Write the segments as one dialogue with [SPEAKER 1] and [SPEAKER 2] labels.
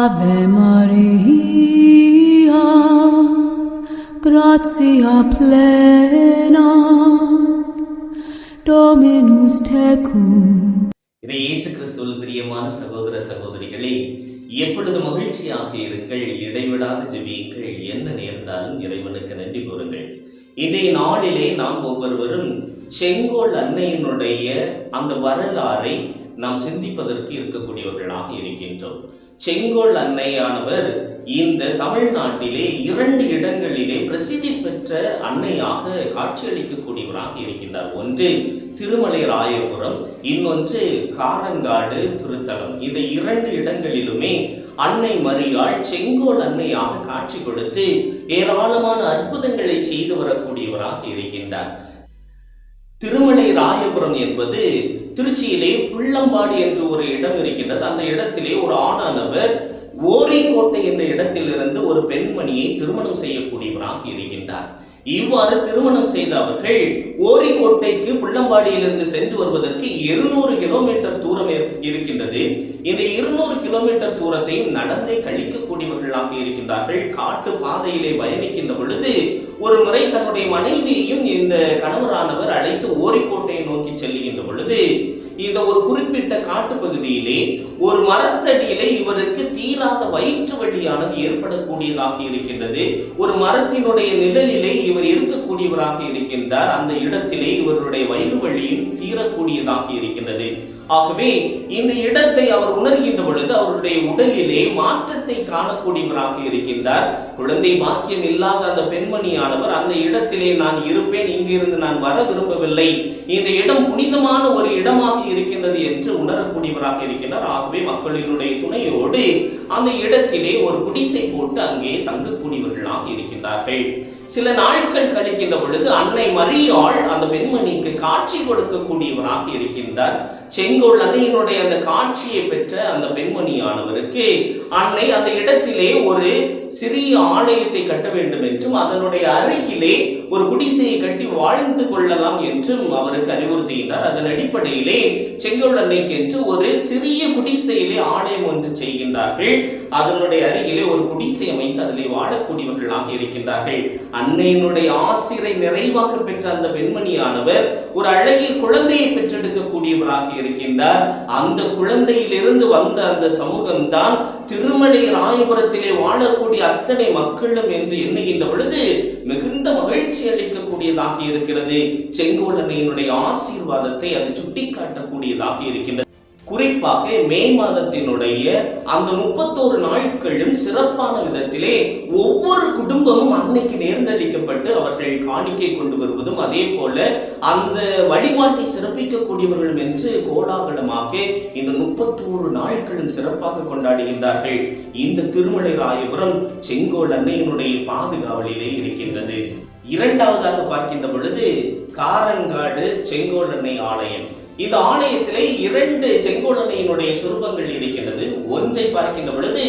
[SPEAKER 1] Ave Maria, gratia plena, Dominus tecum.
[SPEAKER 2] இதை இயேசு கிறிஸ்துவில் பிரியமான சகோதர சகோதரிகளே, எப்பொழுது மகிழ்ச்சியாக இருங்கள், இடைவிடாத ஜெபியுங்கள், என்ன நேர்ந்தாலும் இறைவனுக்கு நன்றி கூறுங்கள். இன்றைய நாளிலே நாம் ஒவ்வொருவரும் செங்கோல் அன்னையினுடைய அந்த வரலாறை நாம் சிந்திப்பதற்கு இருக்கக்கூடியவர்களாக இருக்கின்றோம். செங்கோல் அன்னையானவர் இந்த தமிழ்நாட்டிலே 2 இடங்களிலே பிரசித்தி பெற்ற அன்னையாக காட்சியளிக்கக்கூடியவராக இருக்கின்றார். ஒன்று திருமலை ராயபுரம், இன்னொன்று காரங்காடு திருத்தலம். இந்த 2 இடங்களிலுமே அன்னை மரியாள் செங்கோல் அன்னையாக காட்சி கொடுத்து ஏராளமான அற்புதங்களை செய்து வரக்கூடியவராக இருக்கின்றார். திருமலை ராயபுரம் என்பது திருச்சியிலே புள்ளம்பாடி என்று ஒரு இடம் இருக்கின்றது. அந்த இடத்திலே ஒரு ஆணானவர் ஓரிக்கோட்டை என்ற இடத்திலிருந்து ஒரு பெண்மணியை திருமணம் செய்யக்கூடியவராக இருக்கின்றார். இவ்வாறு திருமணம் செய்த அவர்கள் ஓரிக்கோட்டைக்கு புள்ளம்பாடியிலிருந்து சென்று வருவதற்கு 200 கிலோமீட்டர் தூரம் இருக்கின்றது. இந்த 200 கிலோமீட்டர் தூரத்தையும் நடந்தே கழிக்கக்கூடியவர்களாக இருக்கின்றார்கள். காட்டு பாதையிலே பயணிக்கின்ற பொழுது ஒரு முறை தன்னுடைய மனைவியையும் இந்த கணவரானவர் அழைத்து ஓரிக்கோட்டையை நோக்கி செல்லுகின்ற பொழுது இந்த ஒரு குறிப்பிட்ட காட்டு பகுதியிலே ஒரு மரத்தடியிலே இவருக்கு தீராத வயிற்று வலியானது ஏற்படக்கூடியதாக இருக்கின்றது. ஒரு மரத்தினுடைய நிழலிலே இவர் இருக்கக்கூடியவராக இருக்கின்றார். அந்த இடத்திலே இவருடைய வயிறு வலியும் தீரக்கூடியதாக இருக்கின்றது. ஆகவே இந்த இடத்தை அவர் உணர்கின்ற பொழுது அவருடைய உடலிலே மாற்றத்தை காணக்கூடியவராக இருக்கின்றார். குழந்தை பாக்கியம் இல்லாத அந்த பெண்மணியானவர் அந்த இடத்திலே நான் இருப்பேன், இங்கிருந்து நான் வர விரும்பவில்லை, இந்த இடம் புனிதமான ஒரு இடமாக இருக்கின்றது என்று உணரக்கூடியவராக இருக்கின்றார். ஆகவே மக்களினுடைய துணையோடு அந்த இடத்திலே ஒரு குடிசை போட்டு அங்கே தங்கக்கூடியவர்களாக இருக்கின்றார்கள். சில நாட்கள் கழிக்கின்ற பொழுது அன்னை மரியாள் அந்த பெண்மணிக்கு காட்சி கொடுக்கக்கூடியவராக இருக்கின்றார். செங்கோல் அன்னையினுடைய அந்த காட்சியை பெற்ற அந்த பெண்மணியானவருக்கு அன்னை அந்த இடத்திலே ஒரு சிறிய ஆலயத்தை கட்ட வேண்டும் என்றும் அதனுடைய அருகிலே ஒரு குடிசையை கட்டி வாழ்ந்து கொள்ளலாம் என்றும் அவருக்கு அறிவுறுத்துகின்றார். அதன் அடிப்படையிலே செங்கோல் அன்னைக்கு என்று ஒரு சிறிய குடிசையிலே ஆலயம் ஒன்று செய்கின்றார்கள். அதனுடைய அருகிலே ஒரு குடிசை அமைத்து அதிலே வாழக்கூடியவர்களாக இருக்கின்றார்கள். அன்னையினுடைய ஆசிரை நிறைவாக பெற்ற அந்த பெண்மணியானவர் ஒரு அழகிய குழந்தையை பெற்றெடுக்கக்கூடியவராக இருக்கின்றார். அந்த குழந்தையிலிருந்து வந்த அந்த சமூகம்தான் திருமலை ராயபுரத்திலே வாழக்கூடிய அத்தனை மக்களும் என்று எண்ணுகின்ற பொழுது மிகுந்த மகிழ்ச்சி அளிக்கக்கூடியதாக இருக்கிறது. செங்கோல் அன்னையினுடைய ஆசீர்வாதத்தை அது சுட்டிக்காட்டக்கூடியதாக இருக்கின்றது. குறிப்பாக மே மாதத்தினுடைய அந்த 31 நாட்களும் சிறப்பான விதத்திலே ஒவ்வொரு குடும்பமும் அன்னைக்கு நேர்ந்தளிக்கப்பட்டு அவர்கள் காணிக்கை கொண்டு வருவதும் அதே போல அந்த வழிபாட்டை சிறப்பிக்கக்கூடியவர்களும் என்று கோலாகலமாக இந்த 31 நாட்களும் சிறப்பாக கொண்டாடுகின்றார்கள். இந்த திருமலை ராயபுரம் செங்கோல் அன்னையினுடைய பாதுகாவலிலே இருக்கின்றது. இரண்டாவதாக பார்க்கின்ற பொழுது காரங்காடு செங்கோல் அன்னை ஆலயம். இந்த ஆலயத்திலே 2 செங்கோல் அன்னையினுடைய சுரூபங்கள் இருக்கின்றது. ஒன்றை பார்க்கின்ற பொழுது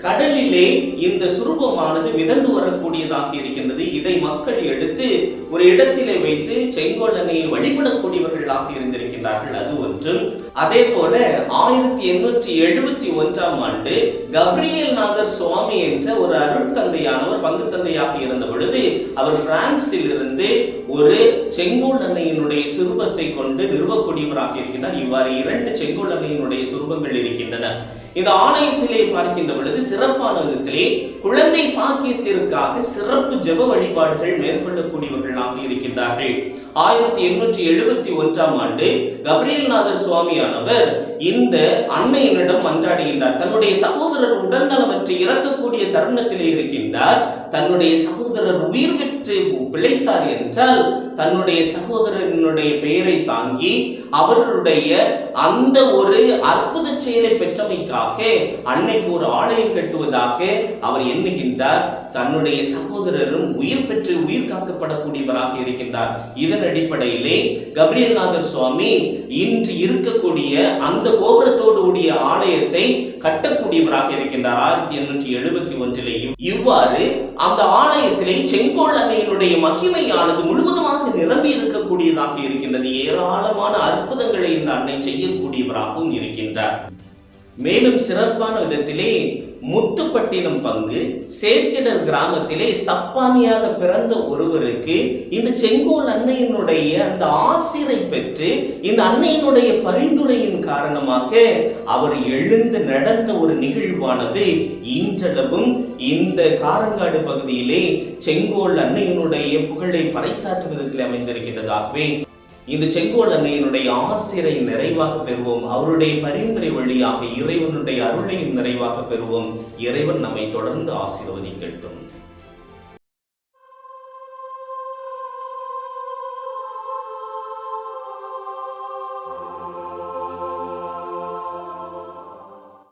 [SPEAKER 2] கடலிலே இந்த சுரூபமானது மிதந்து வரக்கூடியதாக இருக்கின்றது. இதை மக்கள் எடுத்து ஒரு இடத்திலே வைத்து செங்கோல் அன்னையை வழிபடக்கூடியவர்களாக இருந்திருக்கின்றார்கள். அது ஒன்று. அதே போல 1871ஆம் ஆண்டு கப்ரியேல் நாதர் சுவாமி என்ற ஒரு அருட்தந்தையானவர் பங்கு தந்தையாக இருந்த பொழுது அவர் பிரான்சில் இருந்து ஒரு செங்கோல் அன்னையினுடைய சுரூபத்தை கொண்டு நிறுவக்கூடியவராக இருக்கின்றார். இவ்வாறு 2 செங்கோல் அன்னையினுடைய சுரூபங்கள் இருக்கின்றன. இந்த ஆலயத்திலே பார்க்கின்ற பொழுது சிறப்பான விதத்திலே குழந்தை பாக்கியத்திற்காக சிறப்பு ஜெப வழிபாடுகள் மேற்கொள்ளக்கூடியவர்களாக இருக்கின்றார்கள். 1871ஆம் ஆண்டு கப்ரியேல் நாதர் சுவாமியானவர் இந்த அன்னையினிடம் மன்றாடுகின்றார். தன்னுடைய சகோதரர் உடல்நலமற்று இறக்கக்கூடிய தருணத்திலே இருக்கின்றார். தன்னுடைய சகோதரர் உயிர் பெற்று பிழைத்தார் என்றால் தன்னுடைய சகோதரனுடைய பெயரை தாங்கி அவருடைய அந்த ஒரு அற்புத செயலை பெற்றமைக்காக அன்னைக்கு ஒரு ஆலயம் கட்டுவதாக அவர் எண்ணுகின்றார். தன்னுடைய சகோதரரும் உயிர் பெற்று உயிர் காக்கப்படக்கூடியவராக இருக்கின்றார். இதன் அடிப்படையிலே கப்ரியேல் நாதர் சுவாமி இன்று இருக்கக்கூடிய அந்த கோபுரத்தோடு கூடிய ஆலயத்தை கட்டக்கூடியவராக இருக்கின்றார் 1871. இவ்வாறு அந்த ஆலயத்திலே செங்கோல் அன்னையினுடைய மகிமையானது முழுவதுமாக நிரம்பி இருக்கக்கூடியதாக இருக்கின்றது. ஏராளமான அற்புதங்களை இந்த அன்னை செய்யக்கூடியவராகவும் இருக்கின்றார். மேலும் சிறப்பான விதத்திலே முத்துப்பட்டினம் பங்கு சேத்திடல் கிராமத்திலே சப்பானியாக பிறந்த ஒருவருக்கு இந்த செங்கோல் அன்னையினுடைய அந்த ஆசிரை பெற்று இந்த அன்னையினுடைய பரிந்துரையின் காரணமாக அவர் எழுந்து நடந்த ஒரு நிகழ்வானது இன்றளவும் இந்த காரங்காடு பகுதியிலே செங்கோல் அன்னையினுடைய புகழை பறைசாற்றும் விதத்தில் அமைந்திருக்கின்றதாகவே இந்த செங்கோல் அன்னையினுடைய ஆசிரை நிறைவாக பெறுவோம். அவருடைய பரிந்துரை வழியாக இறைவனுடைய அருளையும் நிறைவாக பெறுவோம். இறைவன் நம்மை தொடர்ந்து ஆசீர்வதிக்கட்டும்.